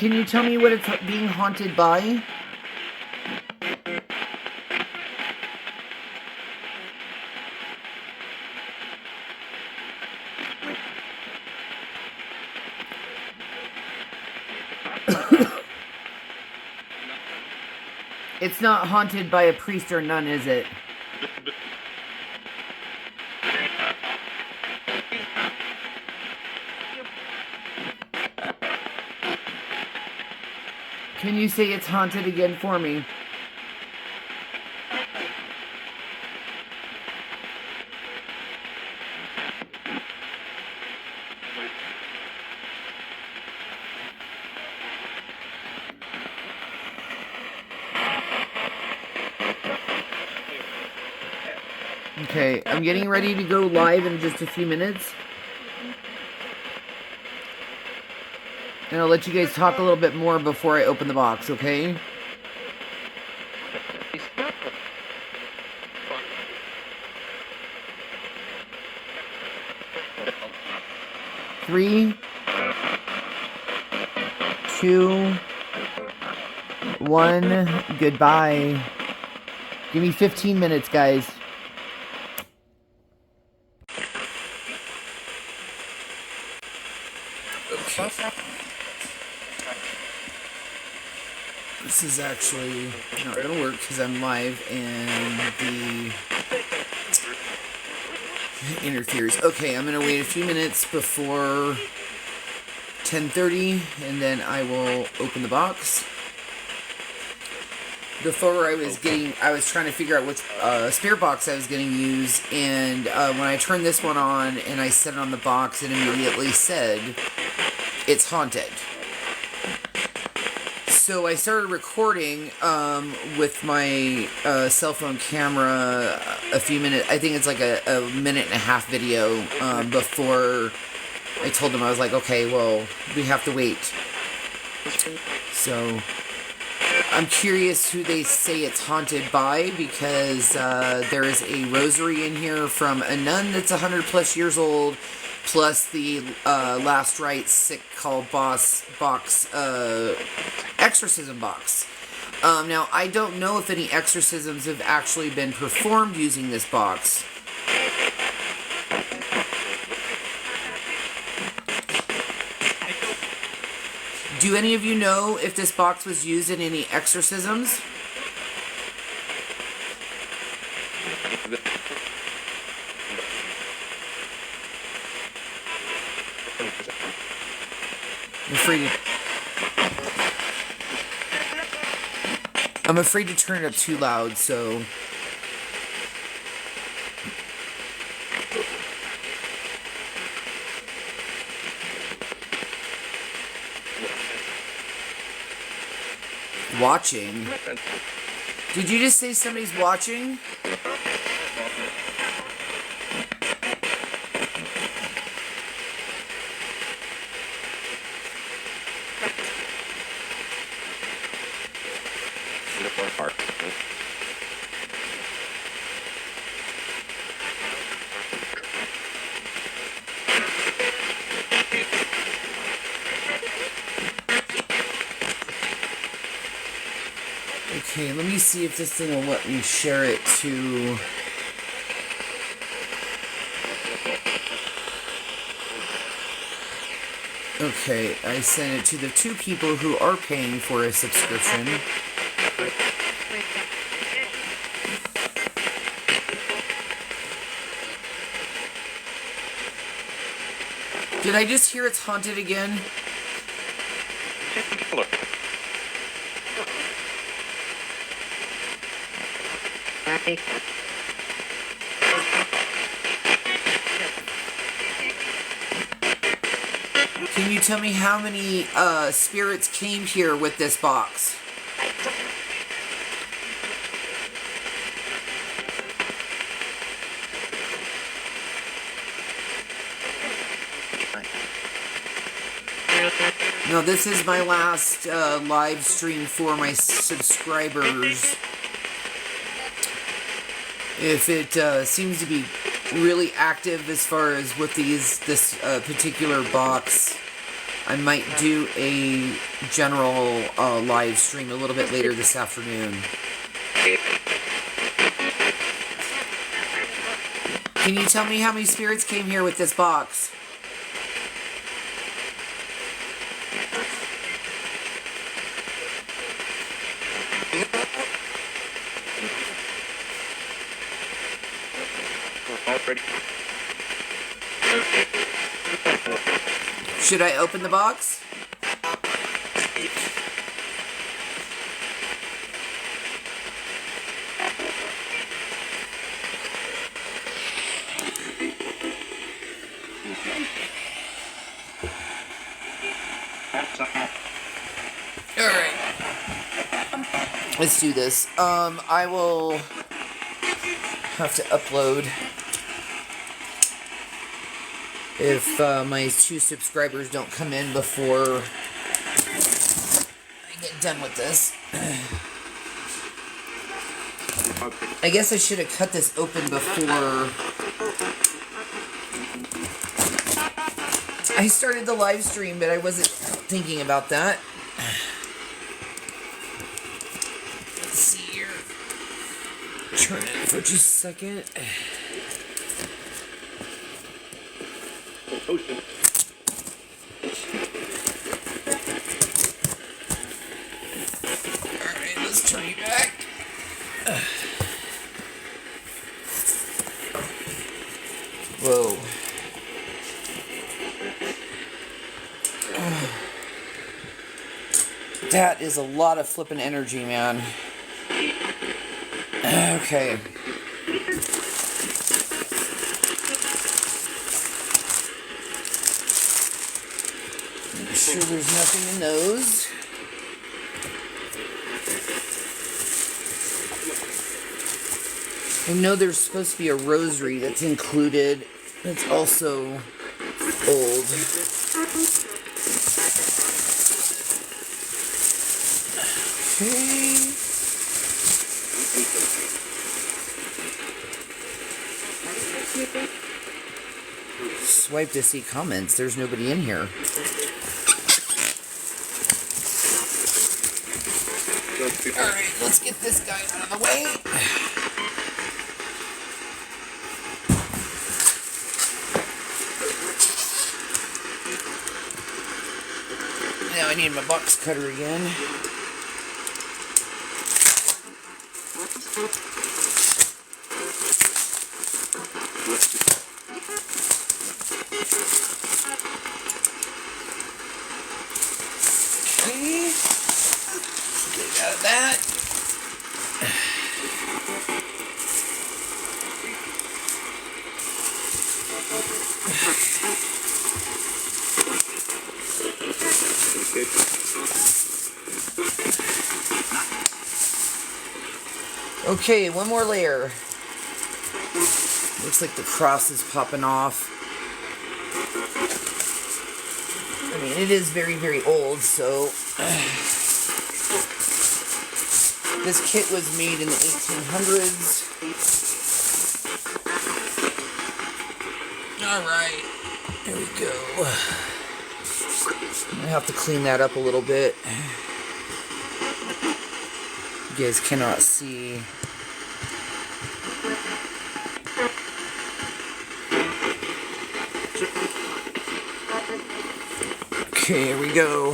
Can you tell me what it's being haunted by? It's not haunted by a priest or nun, is it? Can you say it's haunted again for me? Okay, I'm getting ready to go live in just a few minutes. And I'll let you guys talk a little bit more before I open the box, okay? Three, two, one, goodbye. Give me 15 minutes, guys. Okay. This is actually not going to work because I'm live and the interferes. Okay, I'm going to wait a few minutes before 10:30 and then I will open the box. Before I was trying to figure out which spirit box I was going to use, and when I turned this one on and I set it on the box, it immediately said, "It's haunted." So I started recording with my cell phone camera a few minutes. I think it's like a minute and a half video before I told them. I was like, okay, well, we have to wait. So I'm curious who they say it's haunted by, because there is a rosary in here from a nun that's 100 plus years old, plus the last rites sick call box exorcism box. Now, I don't know if any exorcisms have actually been performed using this box. Do any of you know if this box was used in any exorcisms? I'm afraid to turn it up too loud, so... Watching? Did you just say somebody's watching? Okay, let me see if this thing will let me share it to... Okay, I sent it to the 2 people who are paying for a subscription. Did I just hear it's haunted again? Can you tell me how many spirits came here with this box? No, this is my last live stream for my subscribers. If it seems to be really active as far as with this particular box, I might do a general live stream a little bit later this afternoon. Can you tell me how many spirits came here with this box? Should I open the box? Alright. Let's do this. I will have to upload if my 2 subscribers don't come in before I get done with this. I guess I should have cut this open before I started the live stream, but I wasn't thinking about that. Let's see here. Turn it for just a second. Alright, let's turn you back. Whoa. That is a lot of flippin' energy, man. Okay. Make sure there's nothing in those. I know there's supposed to be a rosary that's included. That's also old. Okay. Swipe to see comments. There's nobody in here. Alright, let's get this guy out of the way. Now I need my box cutter again. Okay. Get out of that. Okay, one more layer. Looks like the cross is popping off. I mean, it is very, very old, so... This kit was made in the 1800s. Alright, there we go. I have to clean that up a little bit. You guys cannot see. Okay, here we go.